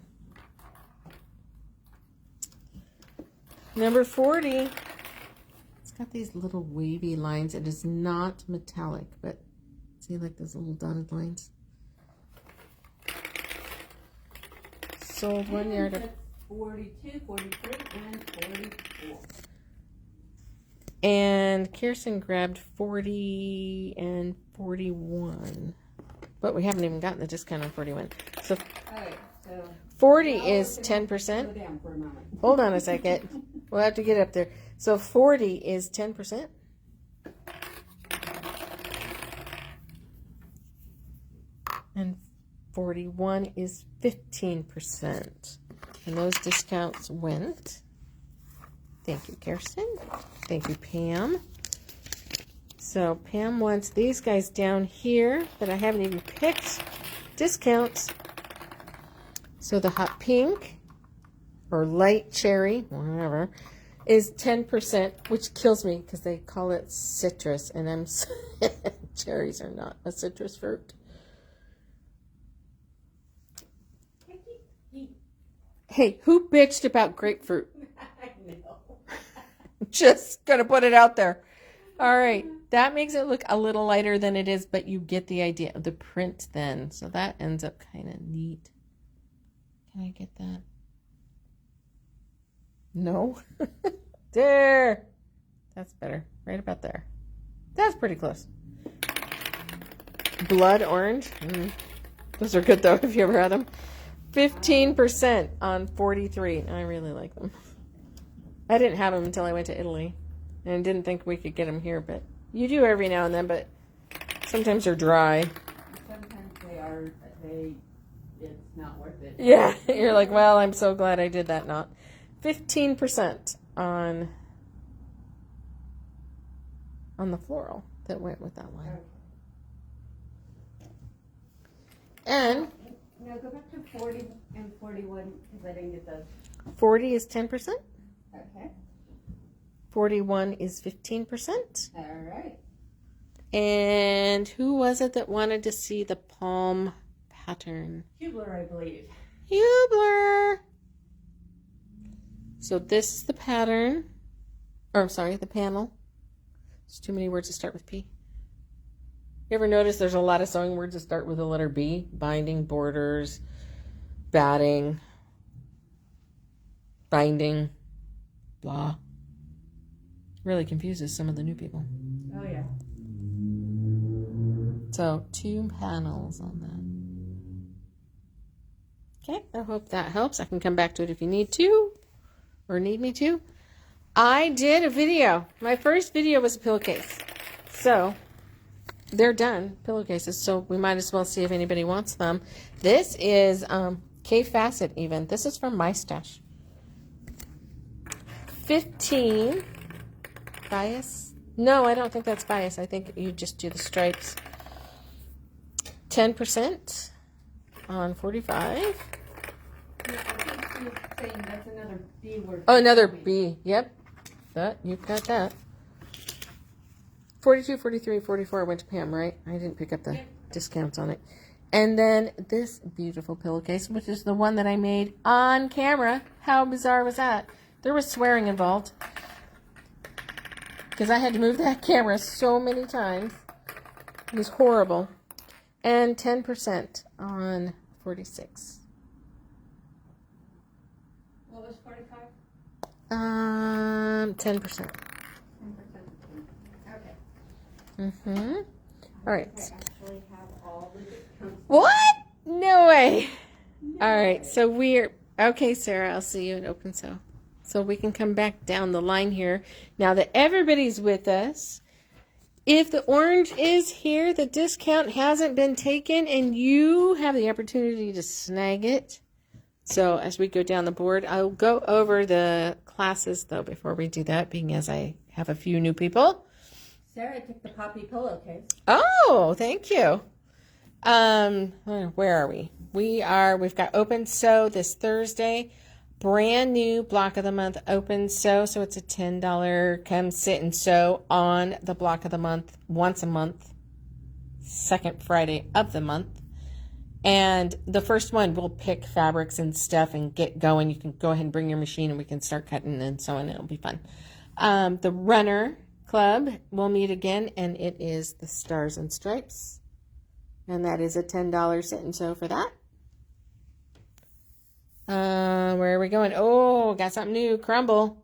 Number 40. It's got these little wavy lines. It is not metallic, but see, like those little dotted lines. Sold 1 yard of 42, 43, and 44. And Kirsten grabbed 40 and 41. But we haven't even gotten the discount on 41. So Okay, so 40 is 10%. go down for a moment. Hold on a second. We'll have to get up there. So 40 is 10%. And 41 is 15%. And those discounts went. Thank you, Kirsten. Thank you, Pam. So Pam wants these guys down here that I haven't even picked. Discounts. So the hot pink or light cherry, whatever, is 10%, which kills me because they call it citrus, and cherries are not a citrus fruit. Hey, who bitched about grapefruit? I know. Just gonna put it out there. All right, that makes it look a little lighter than it is, but you get the idea of the print then. So that ends up kind of neat. Can I get that? No. There. That's better. Right about there. That's pretty close. Blood orange. Those are good though if you ever had them. 15% on 43. I really like them. I didn't have them until I went to Italy. And didn't think we could get them here, but you do every now and then, but sometimes they're dry. Sometimes it's not worth it. Yeah, you're like, well, I'm so glad I did that not. 15% on the floral that went with that line. And now go back to 40 and 41 because I didn't get those. 40 is 10%? Okay. 41 is 15%. All right. And who was it that wanted to see the palm pattern? Hubler, I believe. Hubler. So this is the pattern. Or I'm sorry, the panel. There's too many words to start with P. You ever notice there's a lot of sewing words that start with the letter B? Binding, borders, batting, binding, blah. Really confuses some of the new people. Oh, yeah. So 2 panels on that. Okay, I hope that helps. I can come back to it if you need to or need me to. I did a video. My first video was a pillowcase. So they're done, pillowcases. So we might as well see if anybody wants them. This is K Facet even. This is from My Stash. 15 bias. No, I don't think that's bias. I think you just do the stripes. 10% on 45. Yeah, I think she's saying that's another B word. Oh, another B. Yep. That, you've got that. 42, 43, 44 went to Pam, right? I didn't pick up the discounts on it. And then this beautiful pillowcase, which is the one that I made on camera. How bizarre was that? There was swearing involved. Because I had to move that camera so many times. It was horrible. And 10% on 46. What was 45? 10%. 10%. Okay. Mm-hmm. All right. I actually have all the discounts. What? No way. All right. So we're okay, Sarah. I'll see you at Open Sew. So we can come back down the line here now that everybody's with us. If the orange is here, the discount hasn't been taken, and you have the opportunity to snag it. So as we go down the board, I'll go over the classes, though, before we do that, being as I have a few new people. Sarah took the poppy pillowcase. Oh, thank you. Where are we? We've got Open Sew this Thursday. Brand new block of the month Open Sew. So it's a $10 come sit and sew on the block of the month once a month, second Friday of the month. And the first one, we'll pick fabrics and stuff and get going. You can go ahead and bring your machine and we can start cutting and sewing. It'll be fun. The Runner Club will meet again, and it is the Stars and Stripes. And that is a $10 sit and sew for that. Where are we going? Oh, got something new. Crumble.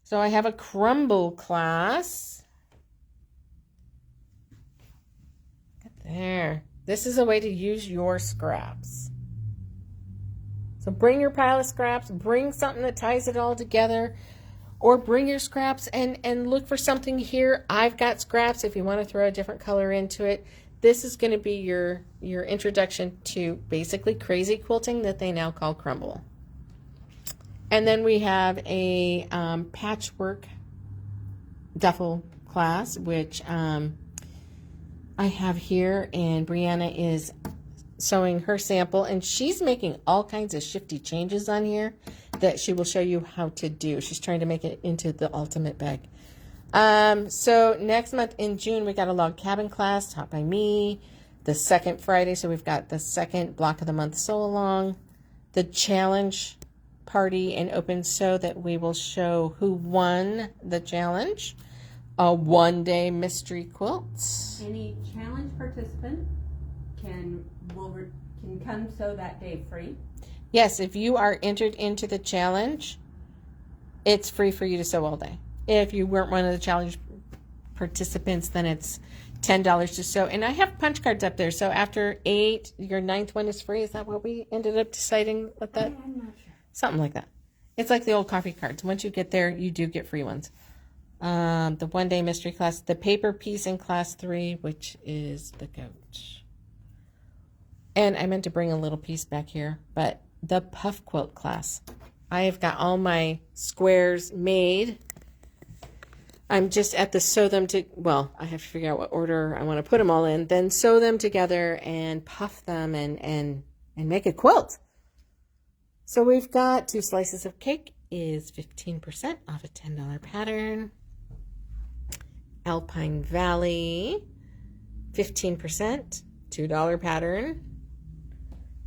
So I have a crumble class. There. This is a way to use your scraps. So bring your pile of scraps, bring something that ties it all together, or bring your scraps and look for something here. I've got scraps if you want to throw a different color into it. This is going to be your introduction to basically crazy quilting that they now call crumble. And then we have a patchwork duffel class, which I have here, and Brianna is sewing her sample, and she's making all kinds of shifty changes on here that she will show you how to do. She's trying to make it into the ultimate bag. So next month in June, we got a log cabin class taught by me. The second Friday, so we've got the second block of the month sew along, the challenge party and Open Sew that we will show who won the challenge. A one-day mystery quilt. Any challenge participant can come sew that day free. Yes, if you are entered into the challenge, it's free for you to sew all day. If you weren't one of the challenge participants, then it's $10 to sew. And I have punch cards up there. So after 8, your 9th one is free. Is that what we ended up deciding with that? I'm not sure. Something like that. It's like the old coffee cards. Once you get there, you do get free ones. The one-day mystery class, the paper piece in class 3, which is the goat. And I meant to bring a little piece back here, but the puff quilt class. I have got all my squares made. I'm just at the sew them to, well, I have to figure out what order I want to put them all in, then sew them together and puff them and make a quilt. So we've got 2 slices of cake is 15% off a $10 pattern. Alpine Valley, 15%, $2 pattern.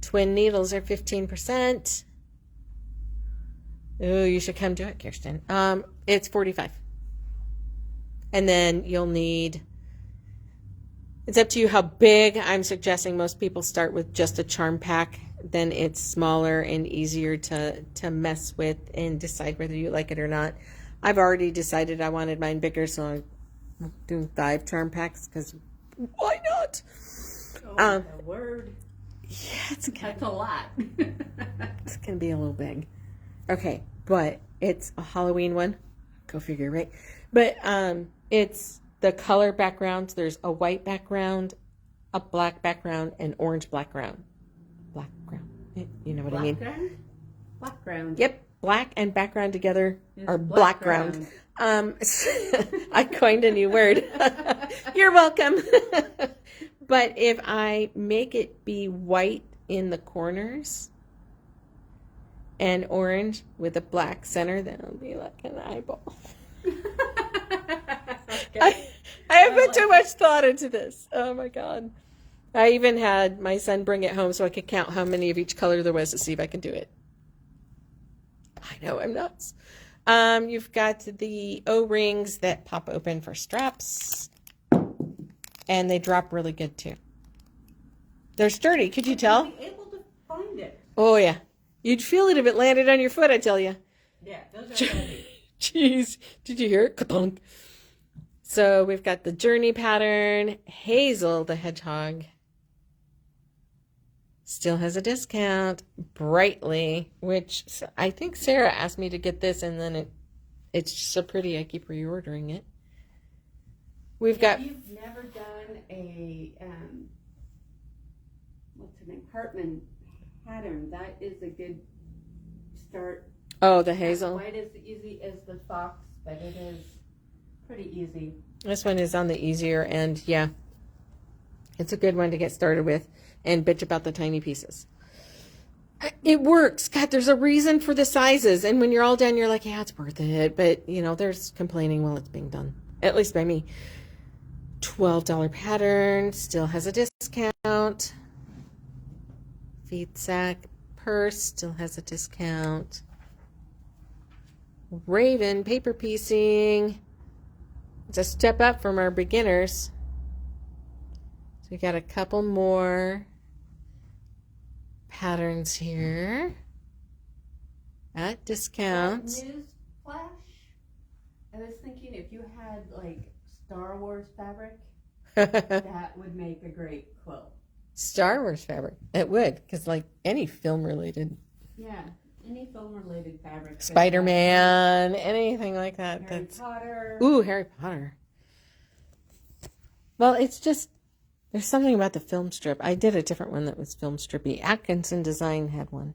Twin needles are 15%. Oh, you should come do it, Kirsten. It's $45. And then you'll need, it's up to you how big. I'm suggesting most people start with just a charm pack. Then it's smaller and easier to mess with and decide whether you like it or not. I've already decided I wanted mine bigger, so I'm doing 5 charm packs because why not? Oh, the word. Yeah, That's a lot. It's going to be a little big. Okay, but it's a Halloween one. Go figure, right? But it's the color backgrounds. There's a white background, a black background, and orange background. You know what I mean? Background. Yep, black and background together are blackground. I coined a new word. You're welcome. But if I make it be white in the corners and orange with a black center, then it'll be like an eyeball. Okay. I have put too much thought into this. Oh my God. I even had my son bring it home so I could count how many of each color there was to see if I can do it. I know, I'm nuts. You've got the O-rings that pop open for straps. And they drop really good too. They're sturdy. Could you tell? Be able to find it. Oh yeah. You'd feel it if it landed on your foot, I tell you. Yeah, those are heavy. Jeez. Did you hear it? Ka-thunk. So we've got the Journey pattern. Hazel the Hedgehog still has a discount. Brightly, which I think Sarah asked me to get this, and then it's so pretty I keep reordering it. We've got... If you've never done a, what's her name, Hartman pattern, that is a good start. Oh, the Hazel. Not quite as easy as the fox, but it is pretty easy. This one is on the easier end, yeah. It's a good one to get started with and bitch about the tiny pieces. It works. God, there's a reason for the sizes. And when you're all done, you're like, yeah, it's worth it. But, you know, there's complaining while it's being done. At least by me. $12 pattern. Still has a discount. Feed sack purse. Still has a discount. Raven paper piecing. It's a step up from our beginners. So we got a couple more patterns here at discount. News flash. I was thinking if you had like Star Wars fabric, that would make a great quilt. Star Wars fabric. It would, because like any film related. Yeah, any film related fabric. Spider-Man, anything like that. Harry Potter. Ooh, Harry Potter. Well, it's just, there's something about the film strip. I did a different one that was film strippy. Atkinson Design had one.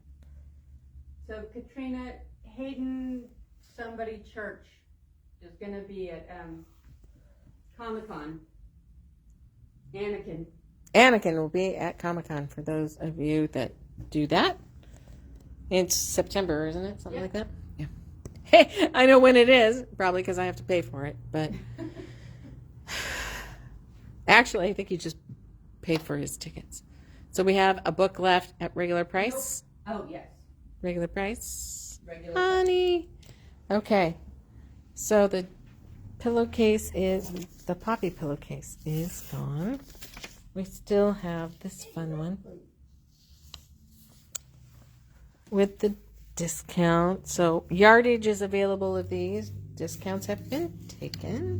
So Katrina Hayden, somebody church is going to be at Comic-Con. Anakin will be at Comic-Con for those of you that do that. It's September, isn't it? Something like that? Yeah. Hey, I know when it is, probably because I have to pay for it, but actually, I think he just paid for his tickets. So we have a book left at regular price. Nope. Oh, yes. Regular price. Regular Honey. Okay. So the pillowcase is, the poppy pillowcase is gone. We still have this fun one with the discount. So yardage is available of these. Discounts have been taken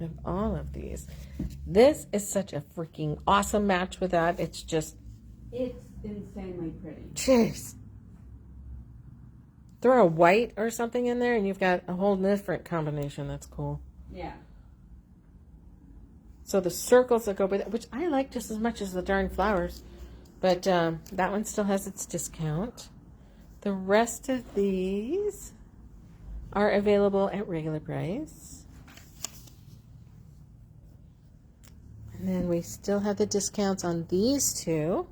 of all of these. This is such a freaking awesome match with that. It's just, It's insanely pretty. jeez. Throw a white or something in there and you've got a whole different combination. That's cool. Yeah. So the circles that go with it, which I like just as much as the darn flowers. But that one still has its discount. The rest of these are available at regular price. And then we still have the discounts on these two.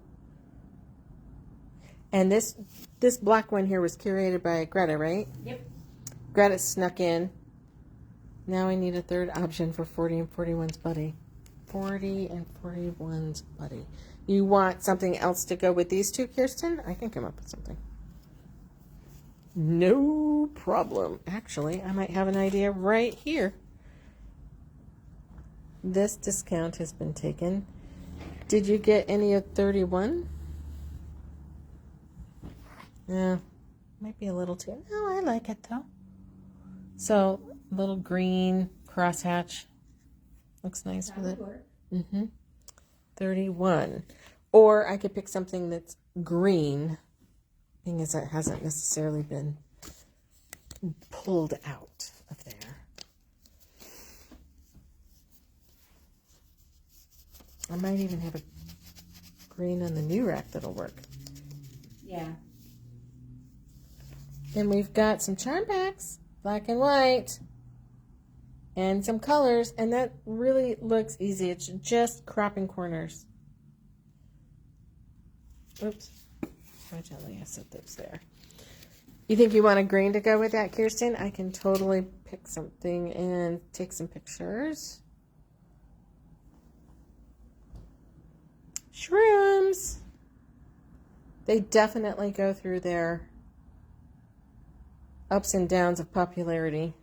And this black one here was curated by Greta, right? Yep. Greta snuck in. Now I need a third option for 40 and 41's buddy. 40 and 41's buddy. You want something else to go with these two, Kirsten? I can come up with something. No problem. Actually, I might have an idea right here. This discount has been taken. Did you get any of 31? Yeah, might be a little too. No, I like it though. So, little green crosshatch. Looks nice with it. Mm-hmm. 31. Or I could pick something that's green, being as it hasn't necessarily been pulled out of there. I might even have a green on the new rack that'll work. Yeah. And we've got some charm packs, black and white, and some colors, and that really looks easy. It's just cropping corners. Oops. Fortunately, I set those there. You think you want a green to go with that, Kirsten? I can totally pick something and take some pictures. Shrooms. They definitely go through their ups and downs of popularity.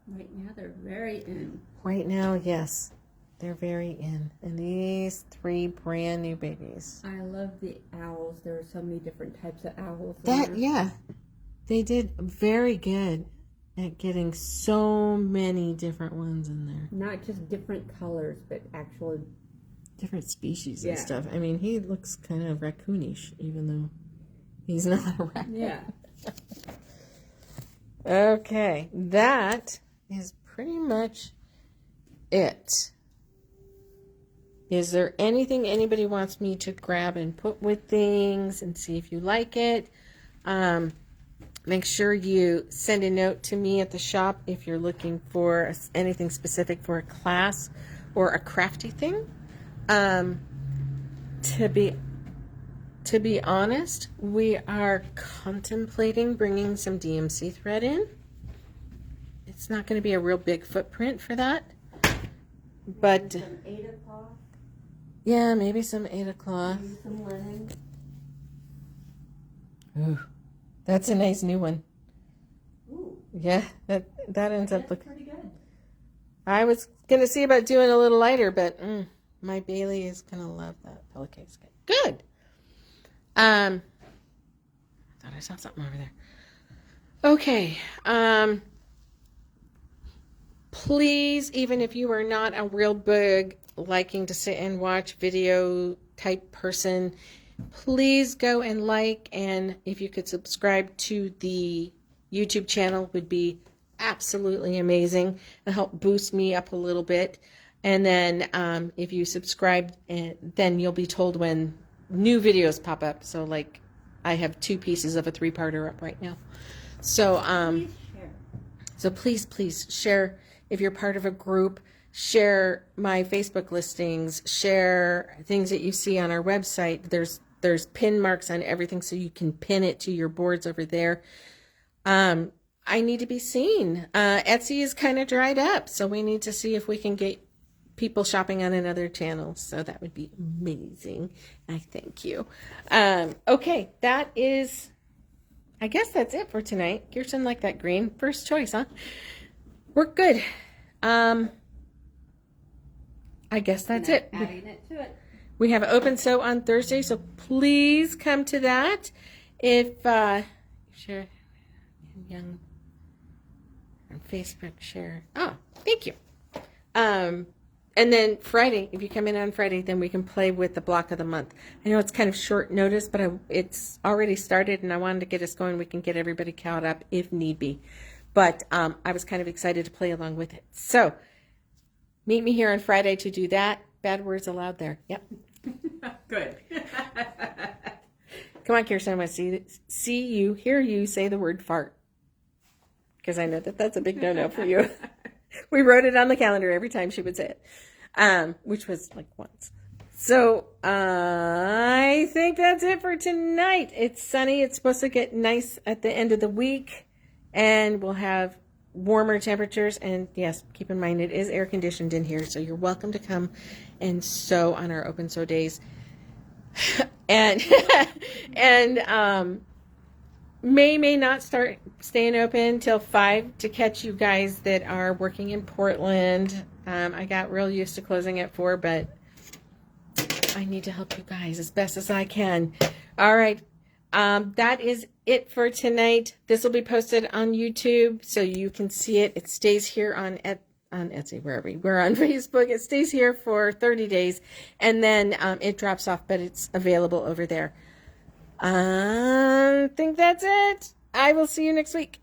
Right now they're very in. Right now, yes. They're very in. And these 3 brand new babies. I love the owls. There are so many different types of owls. Yeah. They did very good at getting so many different ones in there. Not just different colors, but actual different species and stuff. I mean, he looks kind of raccoonish, even though he's not a raccoon. Yeah. Okay, that is pretty much it. Is there anything anybody wants me to grab and put with things and see if you like it? Make sure you send a note to me at the shop if you're looking for anything specific for a class or a crafty thing. To be honest, we are contemplating bringing some DMC thread in. It's not going to be a real big footprint for that, but some Ada cloth. Yeah, maybe some Ada cloth. Maybe some linen. Ooh, that's a nice new one. Ooh. Yeah, that ends up looking pretty good. I was gonna see about doing a little lighter, but my Bailey is gonna love that pillowcase. Good. I thought I saw something over there. Okay. Please, even if you are not a real big liking to sit and watch video type person, please go and like, and if you could subscribe to the YouTube channel would be absolutely amazing and help boost me up a little bit. And then if you subscribe, then you'll be told when new videos pop up. So like I have 2 pieces of a 3-parter up right now. So please share. If you're part of a group, share my Facebook listings, share things that you see on our website. There's pin marks on everything, so you can pin it to your boards over there. I need to be seen. Etsy is kind of dried up, so we need to see if we can get people shopping on another channel. So that would be amazing. I thank you. Okay, I guess that's it for tonight. Kirsten liked that green. First choice, huh? We're good. I guess that's it. Adding it to it. We have open sew on Thursday, so please come to that. If share young on Facebook, share. Oh, thank you. And then Friday, if you come in on Friday, then we can play with the block of the month. I know it's kind of short notice, but it's already started, and I wanted to get us going. We can get everybody caught up if need be. But I was kind of excited to play along with it. So meet me here on Friday to do that. Bad words allowed there. Yep. Good. Come on, Kirsten. I want to hear you say the word fart. Because I know that's a big no-no for you. We wrote it on the calendar every time she would say it, which was like once. So I think that's it for tonight. It's sunny. It's supposed to get nice at the end of the week, and we'll have warmer temperatures. And yes, keep in mind it is air conditioned in here, so you're welcome to come and sew on our open sew days. And and may not start staying open till 5 to catch you guys that are working in Portland. I got real used to closing at 4, but I need to help you guys as best as I can. All right. That is it for tonight. This will be posted on YouTube so you can see it. It stays here on Etsy, wherever we're on Facebook. It stays here for 30 days and then it drops off, but it's available over there. I think that's it. I will see you next week.